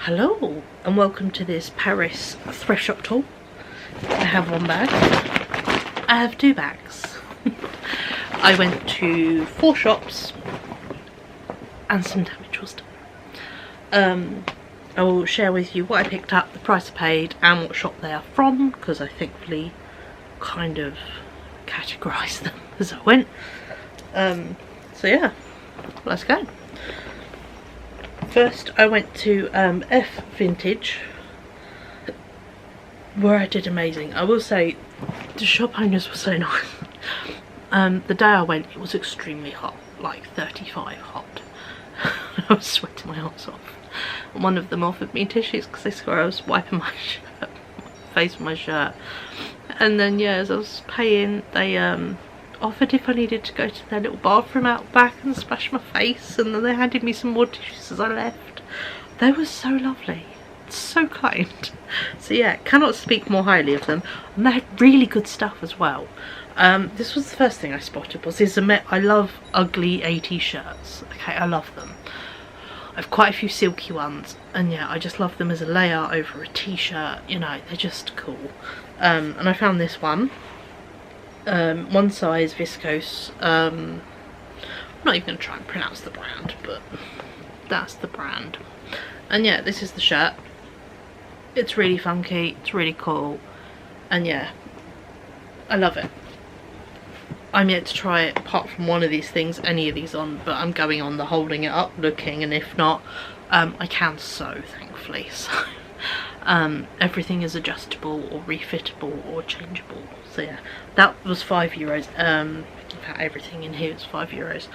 Hello and welcome to this Paris thrift shop tour. I have one bag. I have two bags. I went to 4 shops and some damage was done. I will share with you what I picked up, the price I paid and what shop they are from, because I thankfully kind of categorised them as I went. So yeah, let's go. First I went to F Vintage, where I did amazing. I will say the shop owners were so nice. The day I went it was extremely hot, like 35 hot. I was sweating my arse off. And one of them offered me tissues because they saw I was wiping my shirt, face with my shirt. And then yeah, as I was paying, they offered if I needed to go to their little bathroom out back and splash my face, and then they handed me some more tissues as I left. They were so lovely, so kind. So yeah, cannot speak more highly of them, and they had really good stuff as well. This was the first thing I spotted, was I love ugly 80s shirts. Okay, I love them. I've quite a few silky ones, and yeah, I just love them as a layer over a t-shirt. You know, they're just cool. And I found this one. One size viscose. I'm not even going to try and pronounce the brand, but that's the brand. And yeah, this is the shirt. It's really funky, it's really cool, and yeah, I love it. I'm yet to try it apart from one of these things, any of these on, but I'm going on the holding it up looking, and if not, I can sew, thankfully. So everything is adjustable or refittable or changeable. So yeah, that was €5. In fact, everything in here is €5.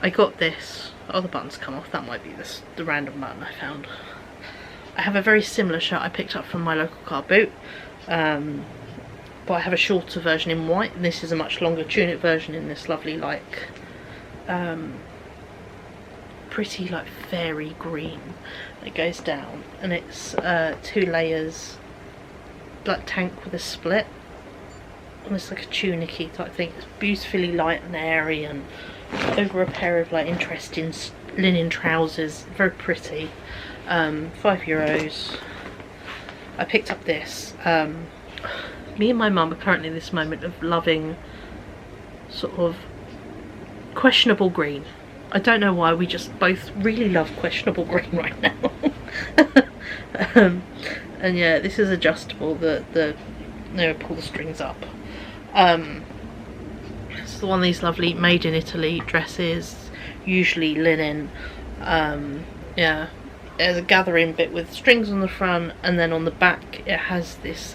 I got this. Oh, the button's come off. That might be the random button I found. I have a very similar shirt I picked up from my local car boot, but I have a shorter version in white, and this is a much longer tunic version in this lovely, like, pretty, like, fairy green that goes down, and it's 2 layers, black tank with a split, and it's like a tunic-y type thing. It's beautifully light and airy, and over a pair of like interesting linen trousers, very pretty. €5. I picked up this. Me and my mum are currently in this moment of loving sort of questionable green. I don't know why, we just both really love questionable green right now. And yeah, this is adjustable, pull the strings up. It's one of these lovely made in Italy dresses, usually linen. Yeah, there's a gathering bit with strings on the front, and then on the back it has this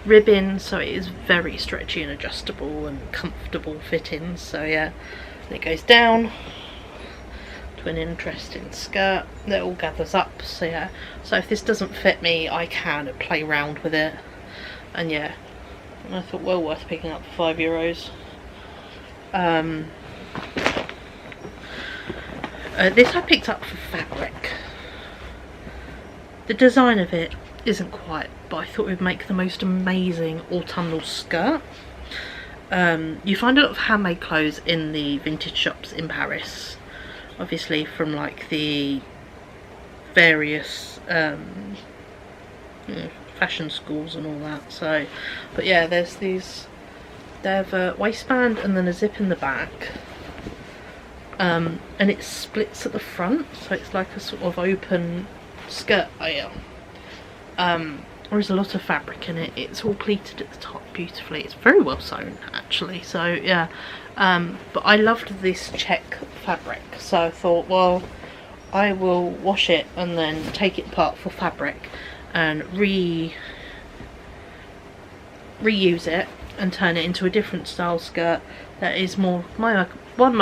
ribbon, so it is very stretchy and adjustable and comfortable fitting. So yeah, and it goes down to an interesting skirt that all gathers up. So yeah, so if this doesn't fit me, I can play around with it. And yeah, I thought well worth picking up for €5. This I picked up for fabric. The design of it isn't quite, but I thought it would make the most amazing autumnal skirt. You find a lot of handmade clothes in the vintage shops in Paris, obviously from like the various fashion schools and all that. So, but yeah, there's these. They have a waistband and then a zip in the back, and it splits at the front, so it's like a sort of open skirt layer. There is a lot of fabric in it. It's all pleated at the top beautifully. It's very well sewn actually. So yeah, but I loved this check fabric, so I thought, well, I will wash it and then take it apart for fabric and reuse it and turn it into a different style skirt that is more my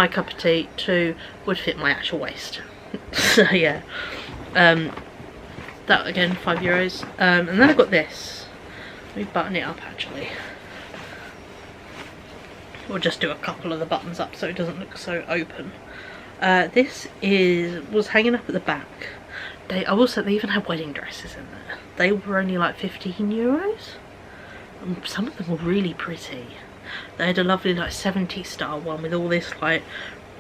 cup of tea, 2 would fit my actual waist. So yeah, that again €5. And then I got this. Let me button it up actually. We'll just do a couple of the buttons up so it doesn't look so open. This was hanging up at the back. I will say they even had wedding dresses in there. They were only like €15. And some of them were really pretty. They had a lovely like 70s style one with all this like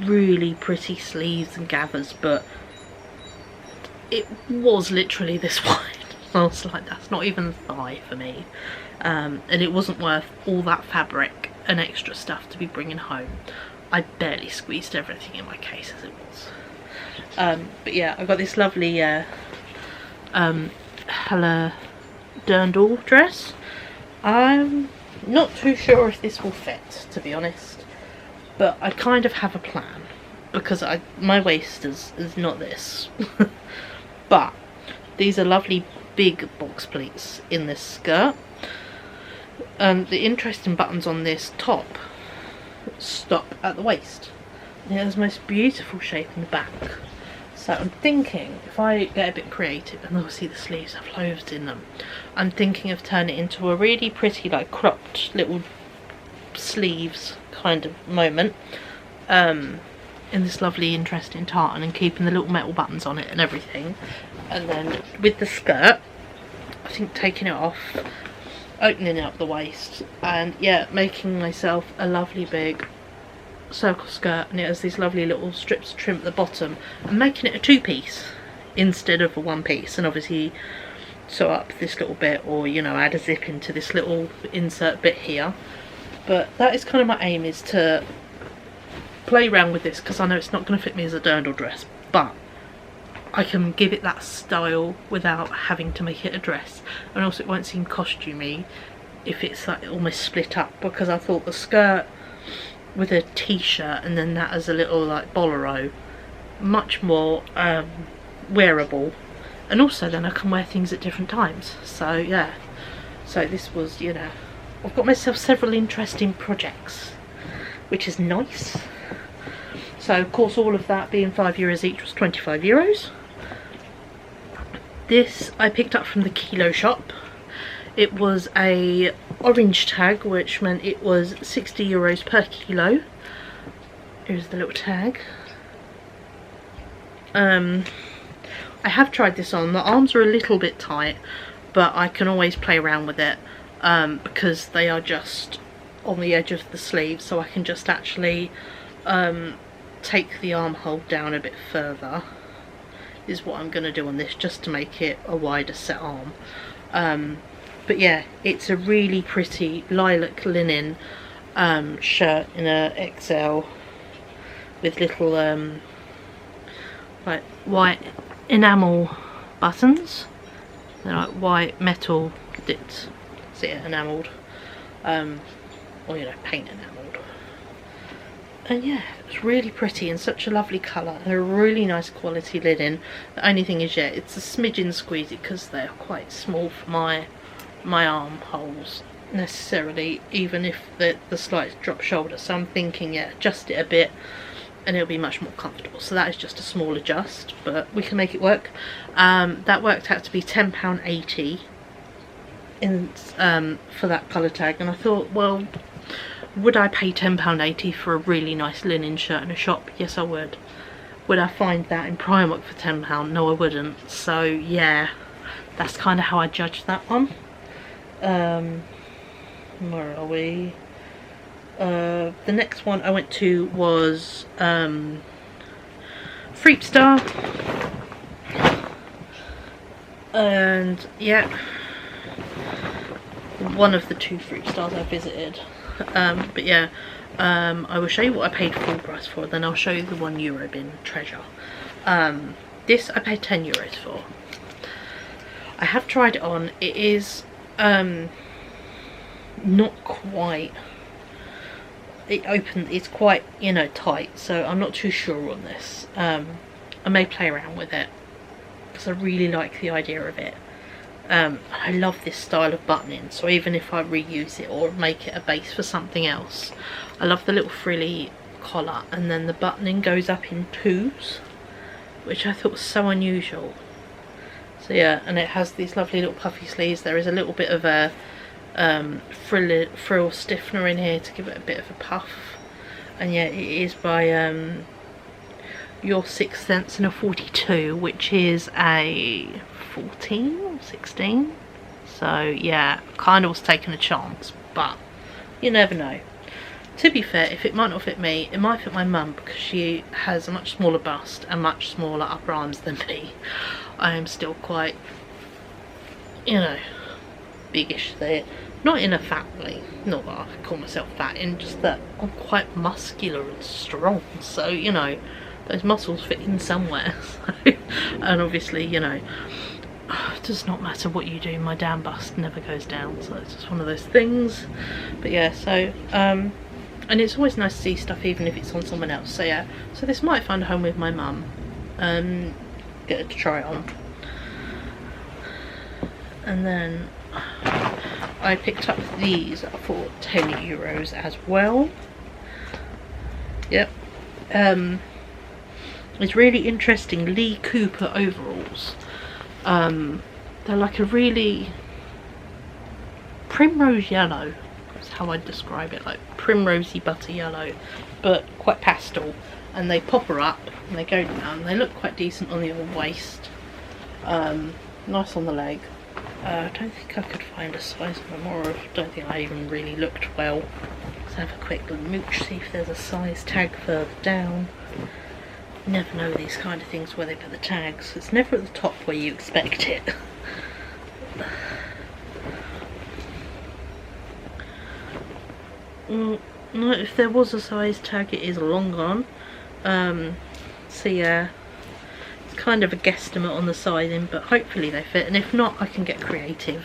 really pretty sleeves and gathers, but it was literally this wide. I was like, that's not even thigh for me. And it wasn't worth all that fabric and extra stuff to be bringing home. I barely squeezed everything in my case as it was. But yeah, I got this lovely Hella Dirndl dress. I'm not too sure if this will fit, to be honest, but I kind of have a plan, because my waist is not this. But these are lovely big box pleats in this skirt. The interesting buttons on this top stop at the waist. It has the most beautiful shape in the back. So I'm thinking, if I get a bit creative, and obviously the sleeves have loaves in them, I'm thinking of turning it into a really pretty, like, cropped little sleeves kind of moment, in this lovely interesting tartan, and keeping the little metal buttons on it and everything. And then with the skirt, I think taking it off, opening up the waist, and yeah, making myself a lovely big circle skirt, and it has these lovely little strips of trim at the bottom, and making it a two-piece instead of a one-piece, and obviously sew up this little bit, or, you know, add a zip into this little insert bit here. But that is kind of my aim, is to play around with this, because I know it's not going to fit me as a dirndl dress, but I can give it that style without having to make it a dress, and also it won't seem costumey if it's like almost split up, because I thought the skirt with a t-shirt and then that as a little like bolero, much more wearable, and also then I can wear things at different times. So yeah, so this was, you know, I've got myself several interesting projects, which is nice. So of course, all of that being €5 each was €25. This I picked up from the Kilo shop. It was a orange tag, which meant it was €60 per kilo. Here's the little tag. I have tried this on. The arms are a little bit tight, but I can always play around with it, because they are just on the edge of the sleeve, so I can just actually take the armhole down a bit further, is what I'm going to do on this, just to make it a wider set arm. But yeah, it's a really pretty lilac linen shirt in a XL with little like white enamel buttons. They're like white metal dipped, is it enamelled, or, you know, paint enamelled. And yeah, it's really pretty and such a lovely colour, and a really nice quality linen. The only thing is, yeah, it's a smidgen squeezy because they're quite small for my armholes necessarily, even if the slight drop shoulder. So I'm thinking, yeah, adjust it a bit and it'll be much more comfortable. So that is just a small adjust, but we can make it work. That worked out to be £10.80 in for that colour tag, and I thought, well, would I pay £10.80 for a really nice linen shirt in a shop? Yes, I would. Would I find that in Primark for £10? No, I wouldn't. So yeah, that's kind of how I judged that one. Where are we? The next one I went to was Thrift, and yeah, one of the two Thrift I visited. But yeah, I will show you what I paid full price for, then I'll show you the €1 bin treasure. This I paid €10 for. I have tried it on. It is not quite, it's quite, you know, tight, so I'm not too sure on this. I may play around with it because I really like the idea of it. I love this style of buttoning, so even if I reuse it or make it a base for something else, I love the little frilly collar, and then the buttoning goes up in twos, which I thought was so unusual. So yeah, and it has these lovely little puffy sleeves. There is a little bit of a frill stiffener in here to give it a bit of a puff, and yeah, it is by Your 6th Sense in a 42, which is a 14 or 16. So yeah, kind of was taking a chance, but you never know. To be fair, if it might not fit me, it might fit my mum, because she has a much smaller bust and much smaller upper arms than me. I am still quite, you know, biggish there. Not in a fat way, not that I call myself fat, in just that I'm quite muscular and strong, so, you know, those muscles fit in somewhere. So, and obviously, you know, it does not matter what you do, my damn bust never goes down, so it's just one of those things. But yeah, so, and it's always nice to see stuff even if it's on someone else. So yeah, so this might find a home with my mum, get her to try it on. And then I picked up these for €10 as well. Yep. It's really interesting Lee Cooper overalls. They're like a really primrose yellow, that's how I'd describe it, like primrosy butter yellow, but quite pastel, and they pop her up and they go down. They look quite decent on the old waist, nice on the leg. I don't think I could find a size of them, or I don't think I even really looked well. Let's have a quick mooch, see if there's a size tag further down. You never know these kind of things where they put the tags. It's never at the top where you expect it. No, if there was a size tag, it is long gone. So yeah, it's kind of a guesstimate on the sizing, but hopefully they fit, and if not, I can get creative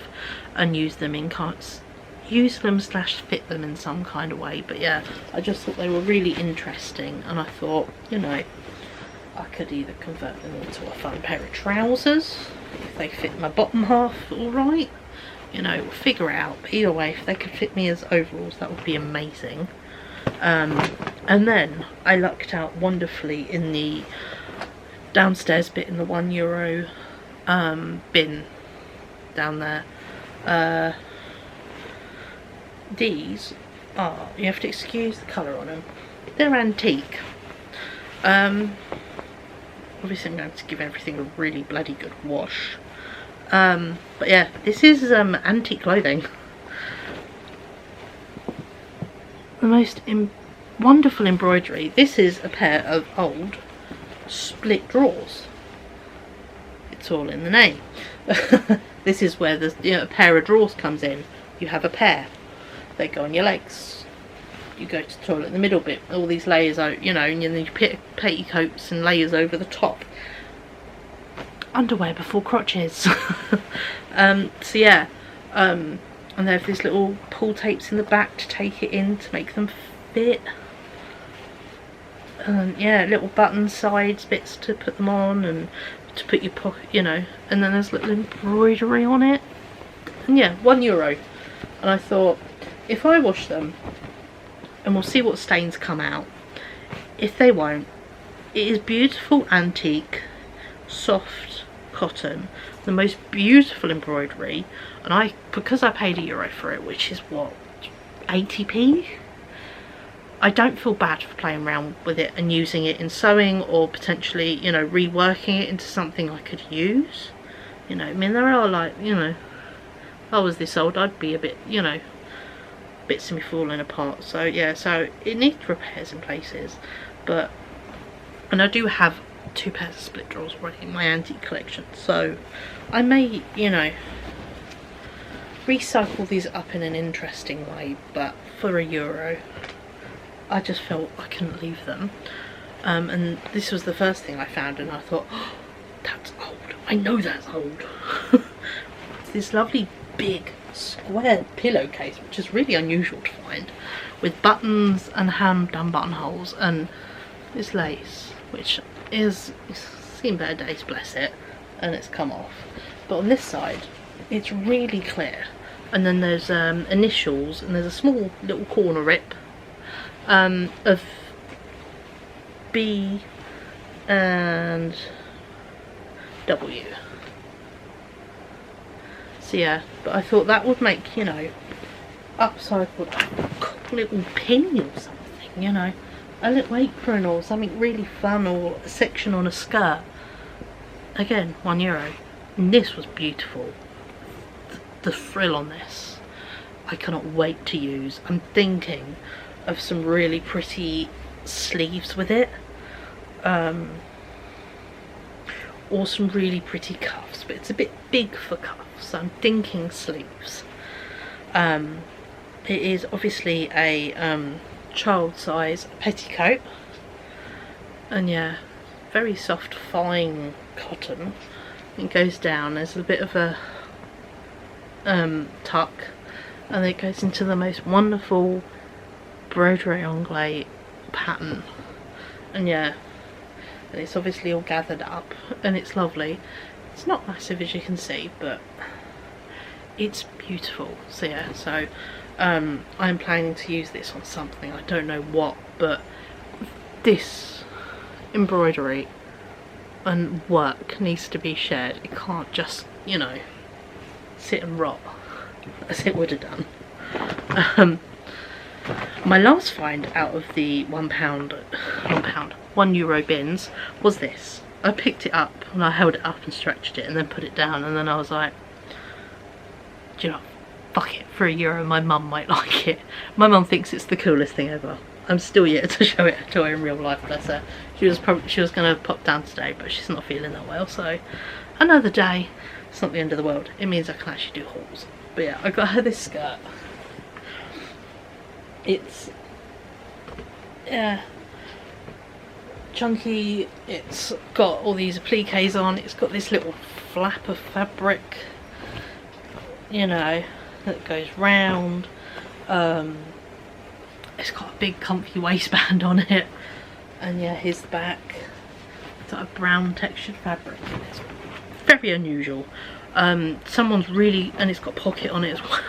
and use them in carts, use them / fit them in some kind of way. But yeah, I just thought they were really interesting, and I thought, you know, I could either convert them into a fun pair of trousers if they fit my bottom half alright, you know, we'll figure it out. But either way, if they could fit me as overalls, that would be amazing. And then I lucked out wonderfully in the downstairs bit in the €1 bin down there. These are, you have to excuse the colour on them, they're antique. Obviously I'm going to give everything a really bloody good wash. But yeah, this is antique clothing. The most wonderful embroidery. This is a pair of old split drawers. It's all in the name. This is where the, you know, a pair of drawers comes in. You have a pair. They go on your legs. You go to the toilet in the middle bit. All these layers out, you know, and then you put petticoats and layers over the top. Underwear before crotches. So yeah, and they have these little pull tapes in the back to take it in to make them fit. Yeah, little button sides bits to put them on, and to put your pocket, you know, and then there's little embroidery on it. And yeah, €1. And I thought, if I wash them, and we'll see what stains come out. If they won't, it is beautiful antique soft cotton, the most beautiful embroidery, and because I paid €1 for it, which is what, 80p, I don't feel bad for playing around with it and using it in sewing, or potentially, you know, reworking it into something I could use. You know, I mean, there are, like, you know, if I was this old, I'd be a bit, you know, bits of me falling apart. So yeah, so it needs repairs in places, but, and I do have 2 pairs of split drawers already in my antique collection, so I may, you know, recycle these up in an interesting way. But for €1, I just felt I couldn't leave them. And this was the first thing I found, and I thought, oh, that's old, I know that's old. It's this lovely big square pillowcase, which is really unusual to find, with buttons and hand done buttonholes, and this lace, which is seen better days, bless it, and it's come off. But on this side it's really clear, and then there's initials, and there's a small little corner rip of B and W. So yeah, but I thought that would make, you know, upcycled a little pin or something, you know, a little apron or something really fun, or a section on a skirt. Again, €1. And this was beautiful. The frill on this, I cannot wait to use. I'm thinking of some really pretty sleeves with it, or some really pretty cuffs, but it's a bit big for cuffs, so I'm thinking sleeves. It is obviously a child size petticoat, and yeah, very soft fine cotton. It goes down, there's a bit of a tuck, and it goes into the most wonderful broderie anglais pattern, and yeah, and it's obviously all gathered up and it's lovely. It's not massive as you can see, but it's beautiful. So yeah, so I'm planning to use this on something, I don't know what, but this embroidery and work needs to be shared. It can't just, you know, sit and rot as it would have done. My last find out of the €1 bins was this. I picked it up and I held it up and stretched it and then put it down, and then I was like, do you know, fuck it, for €1 my mum might like it. My mum thinks it's the coolest thing ever. I'm still yet to show it to her in real life, bless her. She was gonna pop down today, but she's not feeling that well, so another day. It's not the end of the world. It means I can actually do hauls. But yeah, I got her this skirt. It's, yeah, chunky. It's got all these appliques on. It's got this little flap of fabric, you know, that goes round. It's got a big comfy waistband on it, and yeah, here's the back. It's got a brown textured fabric. It's very unusual. Someone's really, and it's got a pocket on it as well.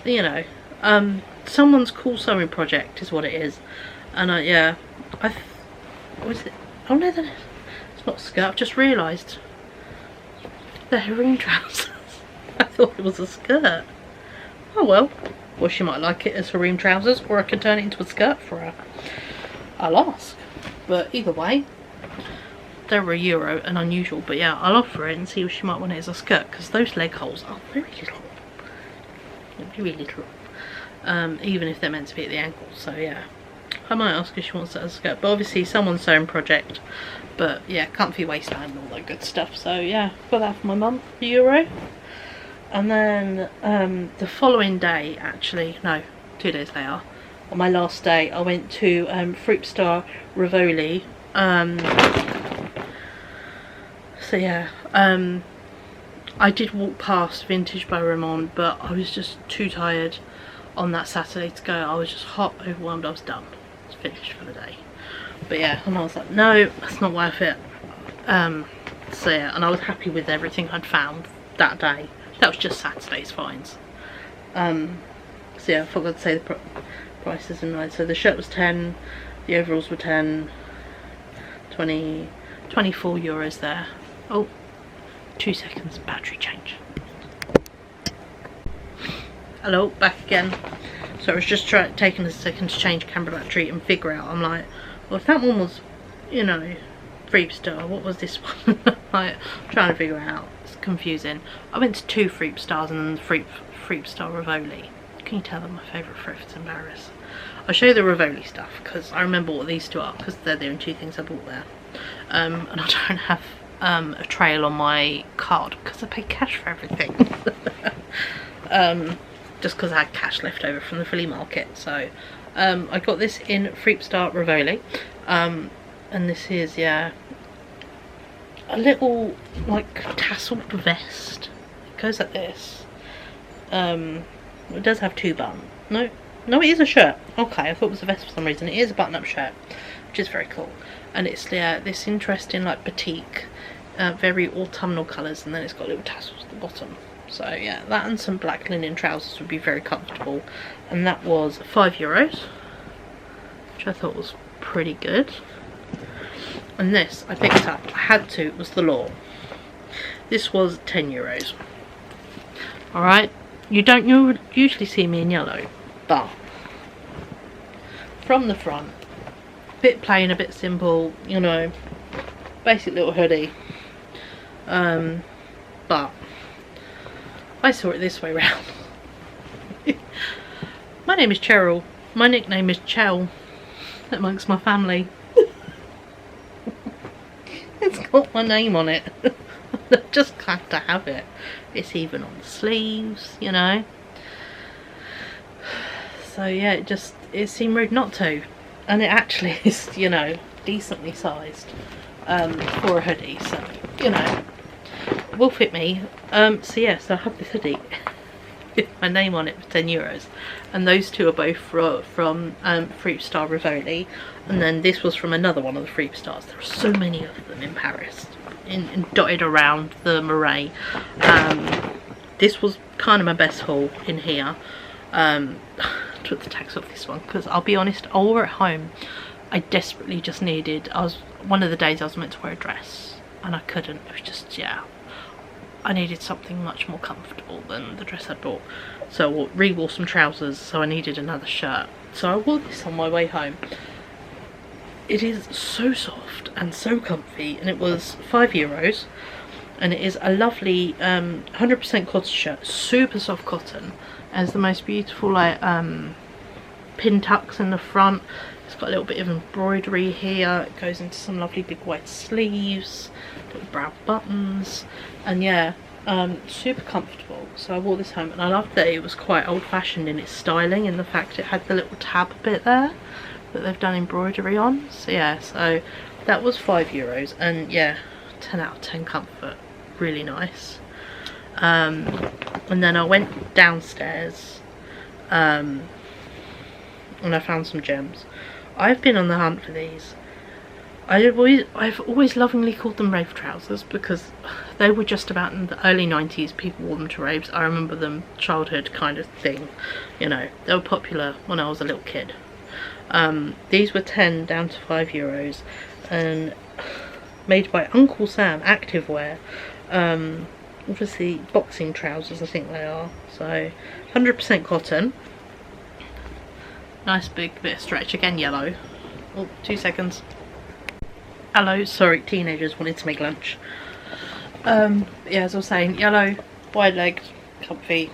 You know, someone's cool sewing project is what it is. And yeah, what is it? Oh no, it's not a skirt. I've just realised they're harem trousers. I thought it was a skirt. Oh well. Well, she might like it as harem trousers, or I can turn it into a skirt for her. I'll ask. But either way, they were €1 and unusual. But yeah, I'll offer it and see if she might want it as a skirt, because those leg holes are very little. Very little. Even if they're meant to be at the ankle. So yeah, I might ask if she wants it as a skirt. But obviously someone's sewing project. But yeah, comfy waistband and all that good stuff. So yeah, got that for my mum, €1. And then the following day, actually, no, 2 days later, on my last day, I went to Thrift Rivoli. So yeah, I did walk past Vintage by Ramon, but I was just too tired on that Saturday to go. I was just hot, overwhelmed. I was done. I was finished for the day. But yeah, and I was like, no, that's not worth it. So yeah, and I was happy with everything I'd found that day. That was just Saturday's finds. So yeah, I forgot to say the prices in line. So the shirt was 10, the overalls were 10, 20, €24 there. Oh, 2 seconds, battery change. Hello, back again. So I was just taking a second to change camera battery and figure out. I'm like, well, if that one was, you know, Thrift, what was this one? Like, trying to figure it out. It's confusing. I went to 2 Thrift and then Thrift Rivoli. Can you tell them my favourite thrifts in Paris? I'll show you the Rivoli stuff because I remember what these two are, because they're the only 2 things I bought there. And I don't have a trail on my card because I paid cash for everything. Just because I had cash left over from the flea market. So I got this in Thrift Rivoli. And this is, yeah, a little like tasseled vest. It goes like this. It does have 2 buttons. No, it is a shirt. Okay, I thought it was a vest for some reason. It is a button-up shirt, which is very cool. And it's this interesting like batik, very autumnal colours, and then it's got little tassels at the bottom. So yeah, that and some black linen trousers would be very comfortable. And that was €5, which I thought was pretty good. And this I picked up, I had to, it was the law. This was €10. Alright, you don't usually see me in yellow, but from the front, a bit plain, a bit simple, you know, basic little hoodie. But I saw it this way round. My name is Cheryl. My nickname is Chell amongst my family. It's got my name on it. I just have to have it. It's even on the sleeves, you know. So yeah, it seemed rude not to. And it actually is, you know, decently sized for a hoodie. So, you know, it will fit me. So yeah, so I have this hoodie with my name on it for €10. And those two are both from Thrift Star Rivoli. And then this was from another one of the Thrift Stars. There are so many of them in Paris, dotted around the Marais. This was kind of my best haul in here. Took the tags off this one because I'll be honest, I wore it home. I desperately just needed, one of the days I was meant to wear a dress and I couldn't. It was just, yeah, I needed something much more comfortable than the dress I bought. So I re-wore some trousers, so I needed another shirt. So I wore this on my way home. It is so soft and so comfy, and it was €5, and it is a lovely 100% cotton shirt, super soft cotton. It has the most beautiful like pin tucks in the front. It's got a little bit of embroidery here. It goes into some lovely big white sleeves, little brown buttons, and yeah, super comfortable. So I wore this home, and I loved that it was quite old-fashioned in its styling, in the fact it had the little tab bit there that they've done embroidery on. So yeah, so that was €5, and yeah, 10 out of 10 comfort, really nice. And then I went downstairs and I found some gems. I've been on the hunt for these. I've always lovingly called them rave trousers because they were just about in the early 90s. People wore them to raves. I remember them, childhood kind of thing, you know. They were popular when I was a little kid. These were 10 down to €5, and made by Uncle Sam Activewear. Obviously boxing trousers, I think they are. So 100% cotton. Nice big bit of stretch. Again, yellow. Oh, 2 seconds. Hello, sorry, teenagers wanted to make lunch. Yeah, as I was saying, yellow, wide legged, comfy,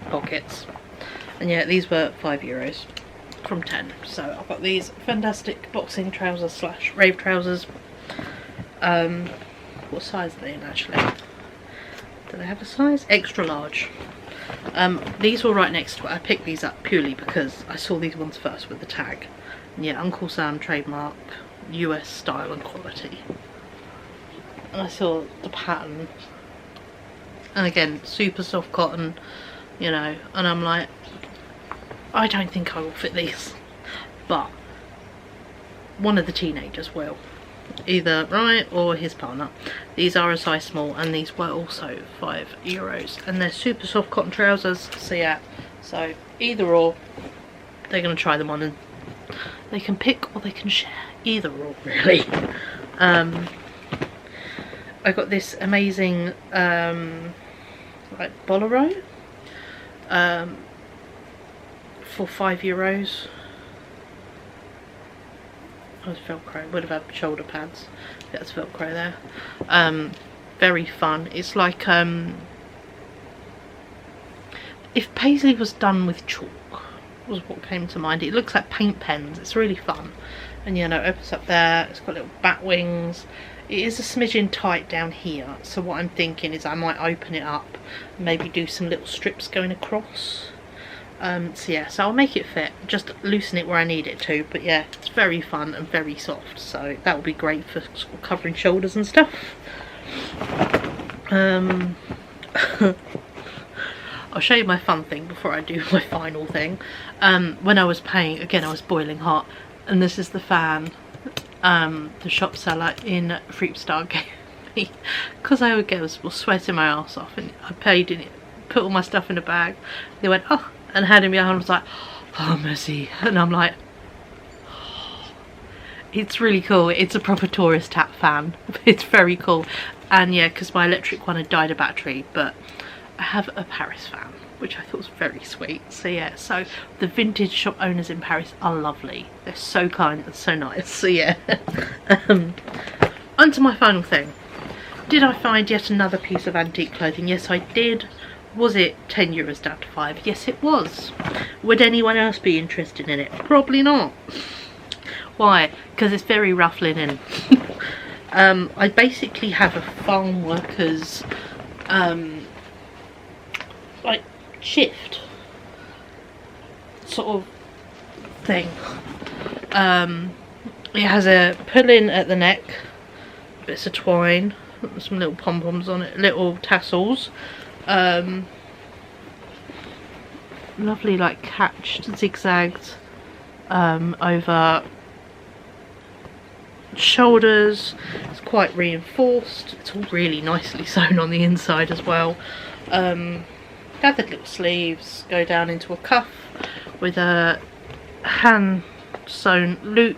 pockets. And yeah, these were €5 from 10. So I've got these fantastic boxing trousers slash rave trousers. What size are they in actually? Do they have a size? Extra large. These were right next to it. I picked these up purely because I saw these ones first with the tag. And yeah, Uncle Sam trademark, US style and quality. And I saw the pattern. And again, super soft cotton, you know, and I'm like, I don't think I will fit these. But one of the teenagers will. Either Ryan or his partner. These are a size small, and these were also €5, and they're super soft cotton trousers. So yeah, so either or, they're gonna try them on, and they can pick or they can share. Either or, really. I got this amazing like bolero for €5. Oh, it's Velcro. Would have had shoulder pads. That's Velcro there. Very fun. It's like if paisley was done with chalk, was what came to mind. It looks like paint pens. It's really fun. And you know, it opens up there. It's got little bat wings. It is a smidgen tight down here. So what I'm thinking is I might open it up, maybe do some little strips going across. So yeah, so I'll make it fit, just loosen it where I need it to, but yeah, it's very fun and very soft, so that will be great for sort of covering shoulders and stuff. I'll show you my fun thing before I do my final thing. When I was paying, again I was boiling hot, and this is the fan the shop seller in Thrift Star gave me, because I was sweating my ass off, and I paid in it, put all my stuff in a bag. They went, oh, and handed me a hand. I was like, oh mercy. And I'm like, oh. It's really cool. It's a proper tourist hat fan. It's very cool. And yeah, because my electric one had died of battery, but I have a Paris fan, which I thought was very sweet. So yeah, so the vintage shop owners in Paris are lovely. They're so kind and so nice. So yeah. On to my final thing. Did I find yet another piece of antique clothing? Yes, I did. Was it €10 down to 5? Yes, it was. Would anyone else be interested in it? Probably not. Why? Because it's very rough linen. I basically have a farm worker's like shift sort of thing. It has a pull-in at the neck, bits of twine, some little pom-poms on it, little tassels, lovely like catched, zigzagged over shoulders. It's quite reinforced. It's all really nicely sewn on the inside as well. Gathered little sleeves go down into a cuff with a hand sewn loop,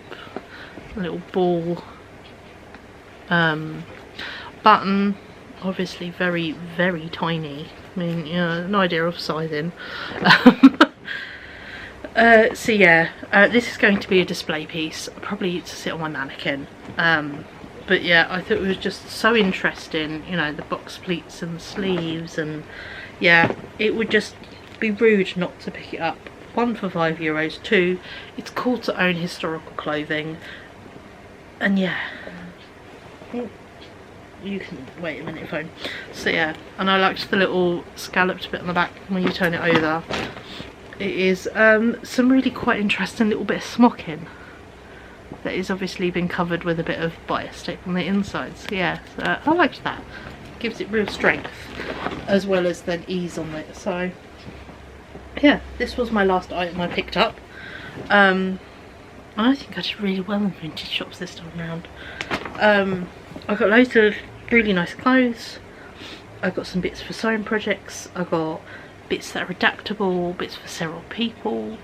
a little ball button, obviously very tiny. I mean, you know, an idea of sizing. So yeah, this is going to be a display piece, probably to sit on my mannequin. But yeah, I thought it was just so interesting, you know, the box pleats and the sleeves, and yeah, it would just be rude not to pick it up. 1 for €5, 2, it's cool to own historical clothing, and yeah, you can wait a minute, phone. So yeah, and I liked the little scalloped bit on the back when you turn it over. It is some really quite interesting little bit of smocking that is obviously been covered with a bit of bias tape on the inside. So yeah, so I liked that. Gives it real strength as well as then ease on it. So yeah, this was my last item I picked up. And I think I did really well in vintage shops this time around. I got loads of really nice clothes. I got some bits for sewing projects. I got bits that are adaptable, bits for several people.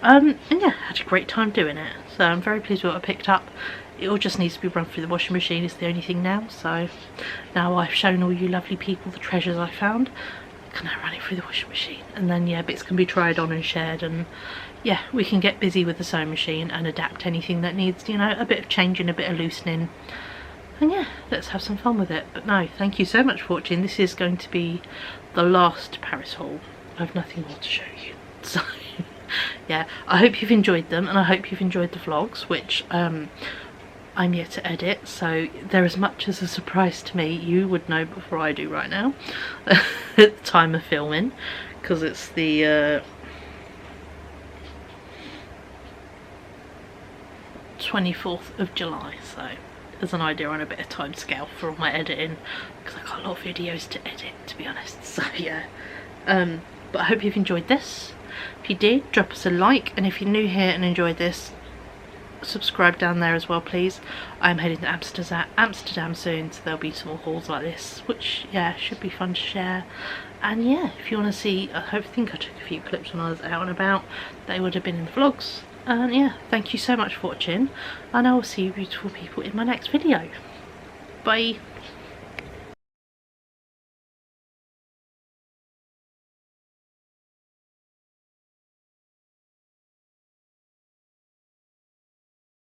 And yeah, had a great time doing it. So I'm very pleased with what I picked up. It all just needs to be run through the washing machine, is the only thing now. So now I've shown all you lovely people the treasures I found, I can now run it through the washing machine. And then yeah, bits can be tried on and shared, and yeah, we can get busy with the sewing machine and adapt anything that needs, you know, a bit of changing, a bit of loosening. And yeah, let's have some fun with it. But no, thank you so much for watching. This is going to be the last Paris haul. I have nothing more to show you. So yeah, I hope you've enjoyed them, and I hope you've enjoyed the vlogs, which I'm yet to edit, so they're as much as a surprise to me. You would know before I do right now at the time of filming, because it's the 24th of July, so there's an idea on a bit of time scale for all my editing, because I've got a lot of videos to edit, to be honest. So yeah, but I hope you've enjoyed this. If you did, drop us a like, and if you're new here and enjoyed this, subscribe down there as well, please. I'm heading to Amsterdam soon, so there'll be some more hauls like this, which yeah, should be fun to share. And yeah, if you want to see, I think I took a few clips when I was out and about, they would have been in the vlogs. And yeah, thank you so much for watching, and I will see you beautiful people in my next video. Bye.